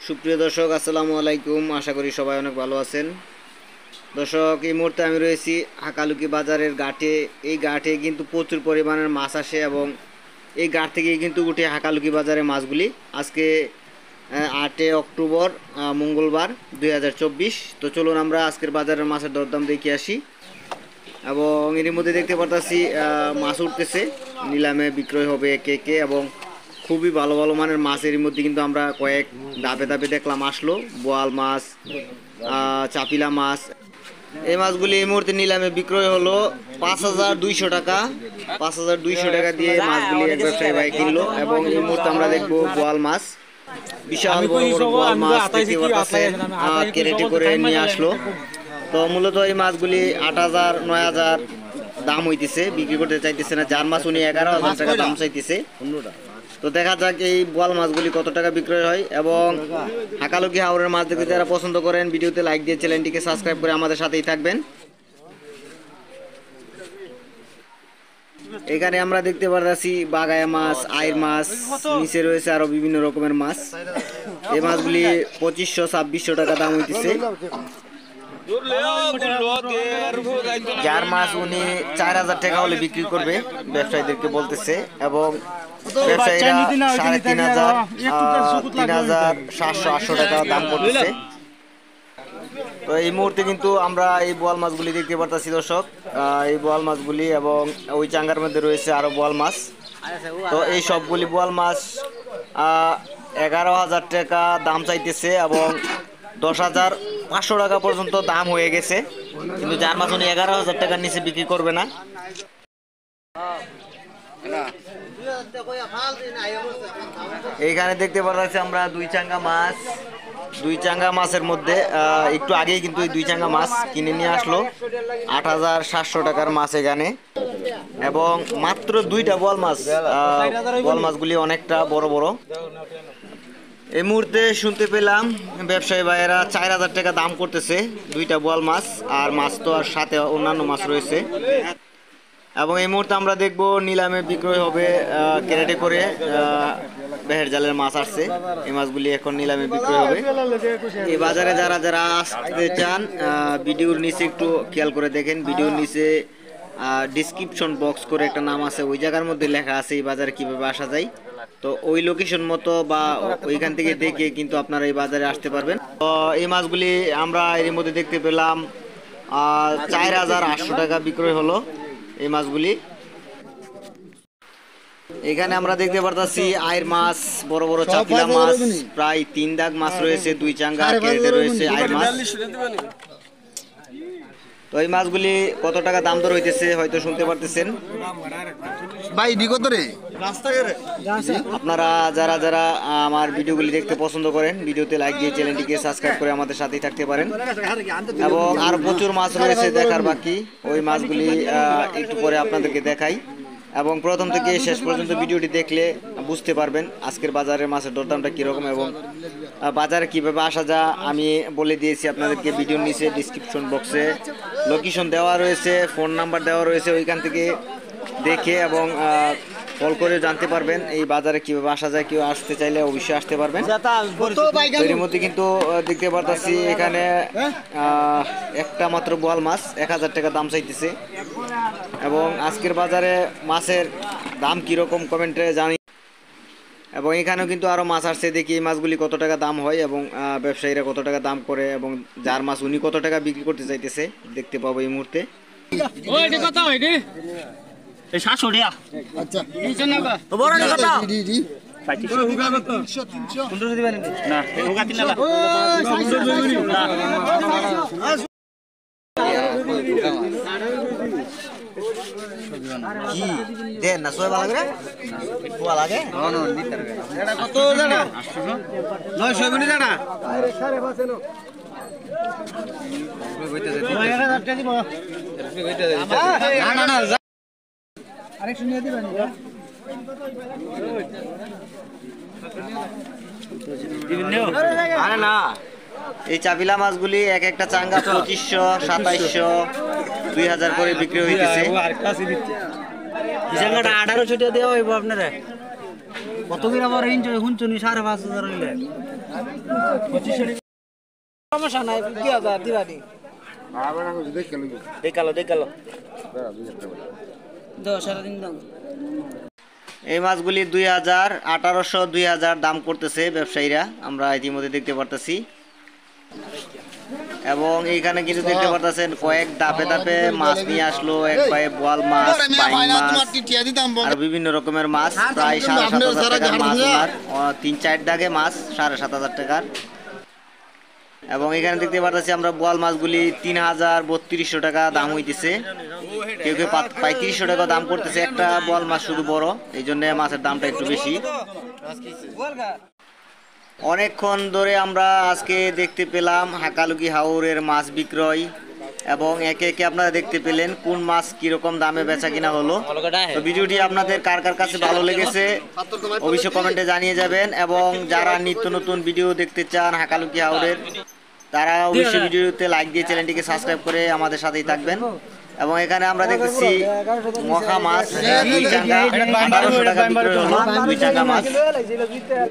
সুপ্রিয় দর্শক আসসালামু আলাইকুম। আশা করি সবাই অনেক ভালো আছেন। দর্শক, এই মুহূর্তে আমি রয়েছি হাকালুকি বাজারের ঘাটে। এই ঘাটে কিন্তু প্রচুর পরিমাণের মাছ আসে এবং এই ঘাট থেকেই কিন্তু উঠে হাকালুকি বাজারে মাছগুলি। আজকে 8 অক্টোবর মঙ্গলবার 2024। তো চলুন আমরা আজকের বাজারের মাছের দরদাম দেখে আসি। এবং এর মধ্যে দেখতে পারতাছি মাছ উঠতেছে, নিলামে বিক্রয় হবে একে একে এবং খুবই ভালো ভালো মানের মাছ। এর মধ্যে কিন্তু আমরা কয়েক ধাপে ধাপে দেখলাম আসলো। বোয়াল মাছ, চাপিলা মাছ, এই মাছগুলি এই মুহূর্তে নিলামে বিক্রয় হলো 5200 টাকা। 5200 টাকা দিয়ে মাছগুলি এক ব্যবসায়ী ভাই কিনলো। এবং এই মুহূর্তে আমরা দেখবো বোয়াল মাছ, বিশাল বড় বড় বোয়াল মাছ দেখতে পাচ্ছেন, ক্যারেটে করে নিয়ে আসলো। তো মূলত এই মাছগুলি 8000 9000 দাম হইতেছে, বিক্রি করতে চাইতেছে না। যার মাছ উনি 11000 টাকা দাম চাইতেছে। তো দেখা যাক এই বোয়াল মাছগুলি কত টাকা বিক্রয় হয়। এবং হাকালুকি হাওরের মাছ দেখতে যারা পছন্দ করেন, ভিডিওতে লাইক দিয়ে চ্যানেলটিকে সাবস্ক্রাইব করে আমাদের সাথেই থাকবেন। এখানে আমরা দেখতে পাচ্ছি বাগায়া মাছ, আইর মাছ, নিচে রয়েছে আরো বিভিন্ন রকমের মাছ। এই মাছগুলি 2500 2600 টাকা দাম হইতেছে। যার মাছ উনি 4000 টাকা হলে বিক্রি করবে ব্যবসায়ীদেরকে বলতেছে। এবং ব্যবসায়ীরা 3500 3700 800 টাকা দাম করতেছে। তো এই মুহূর্তে কিন্তু আমরা এই বোয়াল মাছগুলি দেখতে পারতাছি দর্শক, এই বোয়াল মাছগুলি। এবং ওই চাঙ্গার মধ্যে রয়েছে আরো বোয়াল মাছ। তো এই সবগুলি বোয়াল মাছ 11000 টাকা দাম চাইতেছে এবং 10500 টাকা পর্যন্ত দাম হয়ে গেছে। কিন্তু যার মাছ উনি 11000 টাকার নিচে বিক্রি করবে না। এইখানে দেখতে পাচ্ছি আমরা দুই চাঙ্গা মাছের মধ্যে একটু আগেই কিন্তু এই দুই চাঙ্গা মাছ কিনে নিয়ে আসলো 8700 টাকার মাছ এখানে। এবং মাত্র দুইটা বোয়াল মাছগুলি অনেকটা বড় বড়। এই মুহূর্তে শুনতে পেলাম ব্যবসায়ী ভাইয়েরা 4000 টাকা দাম করতেছে দুইটা বোয়াল মাছ। আর মাছ তো আর সাথে অন্যান্য মাছ রয়েছে। এবং এই মুহূর্তে আমরা দেখব নিলামে বিক্রয় হবে ক্যারেটে করে বেহের জালের মাছ আসছে। এই মাছগুলি এখন নিলামে বিক্রয় হবে। এই বাজারে যারা যারা আসতে চান ভিডিওর নিচে একটু খেয়াল করে দেখেন। ভিডিওর নিচে ডিসক্রিপশন বক্স করে একটা নাম আছে, ওই জায়গার মধ্যে লেখা আছে এই বাজারে কিভাবে আসা যায়। তো ওই লোকেশন মতো বা ওইখান থেকে দেখে কিন্তু আপনারা এই বাজারে আসতে পারবেন। তো এই মাছগুলি আমরা এর মধ্যে দেখতে পেলাম 4800 টাকা বিক্রয় হলো এই মাছগুলি। এখানে আমরা দেখতে পারতাছি আইর মাছ, বড় বড় চাপিলা মাছ, প্রায় 3 দাগ মাছ রয়েছে, দুই চাঙ্গা ক্যারেটে রয়েছে আইর মাছ। তো এই মাছগুলি কত টাকা দাম দর হইতেছে হয়তো শুনতে পারতেছেন ভাই। আপনারা যারা যারা আমার ভিডিওগুলি দেখতে পছন্দ করেন, ভিডিওতে লাইক দিয়ে চ্যানেলটিকে সাবস্ক্রাইব করে আমাদের সাথেই থাকতে পারেন। এবং আর প্রচুর মাছ রয়েছে দেখার বাকি, ওই মাছগুলি একটু পরে আপনাদেরকে দেখাই। এবং প্রথম থেকে শেষ পর্যন্ত ভিডিওটি দেখলে বুঝতে পারবেন আজকের বাজারের মাছের দরদামটা কীরকম এবং বাজারে কীভাবে আসা যায়। আমি বলে দিয়েছি আপনাদেরকে, ভিডিওর নিচে ডিসক্রিপশন বক্সে লোকেশন দেওয়া রয়েছে, ফোন নাম্বার দেওয়া রয়েছে, ওইখান থেকে দেখে এবং কল করে জানতে পারবেন এই বাজারে কীভাবে আসা যায়। কেউ আসতে চাইলে অবশ্যই আসতে পারবেন। এর মধ্যে কিন্তু দেখতে পারতাছি এখানে একটা মাত্র বোয়াল মাছ 1000 টাকা দাম চাইতেছে। এবং আজকের বাজারে মাছের দাম কীরকম কমেন্টে জানি। এবং এখানেও কিন্তু আরও মাছ আসছে, দেখি এই মাছগুলি কত টাকা দাম হয় এবং ব্যবসায়ীরা কত টাকা দাম করে এবং যার মাছ উনি কত টাকা বিক্রি করতে চাইতেছে দেখতে পাবো এই মুহূর্তে। দেন না সবাই ভালো করে পোয়া লাগে। কত জানা 900 মিনিট জানা আরেকটু নিয়ে দিবেন। আরে না, এই চাপিলা মাছগুলি এক একটা চাঙ্গা 2500 2700 2000 করে বিক্রি হইতেছে। চাঙ্গাটা 1800 টাকা দেওয়া হইব আপনারা। কত করে আবার এনজয় হুনছুনি 5,500 হইলে 2500 সমস্যা নাই 2000 দিবানি দেখালো 10 দিন দাও। এই মাছগুলি 2000, 1800, 2000 দাম করতেছে ব্যবসায়ীরা, আমরা ইতিমধ্যে দেখতে পারতেছি। এবং এইখানে কিন্তু দেখতে পারতেছেন কয়েক ধাপে ধাপে মাছ নিয়ে আসলো, এক পায়ে বোয়াল মাছ, বাইং মাছ আর বিভিন্ন রকমের মাছ। প্রায় 7,500 টাকার মাছ, 3-4 দাগে মাছ 7,500 টাকার। এবং এখানে দেখতে পারতেছি আমরা বোয়াল মাছগুলি 3,000-3,200 টাকা দাম হইতেছে, কেউ কেউ 3,500 টাকা দাম করতেছে। একটা বোয়াল মাছ শুধু বড়, এই জন্য মাছের দামটা একটু বেশি। অনেকক্ষণ ধরে আমরা আজকে দেখতে পেলাম হাকালুকি হাওরের মাছ বিক্রয়, এবং একে একে আপনারা দেখতে পেলেন কোন মাছ কিরকম দামে বেচা কিনা হলো। তো ভিডিওটি আপনাদের কার কার কাছে ভালো লেগেছে অবশ্যই কমেন্টে জানিয়ে যাবেন, এবং যারা নিত্য নতুন ভিডিও দেখতে চান হাকালুকি হাওরের, তারা অবশ্যই ভিডিওতে লাইক দিয়ে চ্যানেলটিকে সাবস্ক্রাইব করে আমাদের সাথেই থাকবেন। এবং এখানে আমরা দেখতেছি মখা মাছ 2 চাঙ্গা 1200 টাকা বিক্রয় হলো, 2 চাঙ্গা মাছ।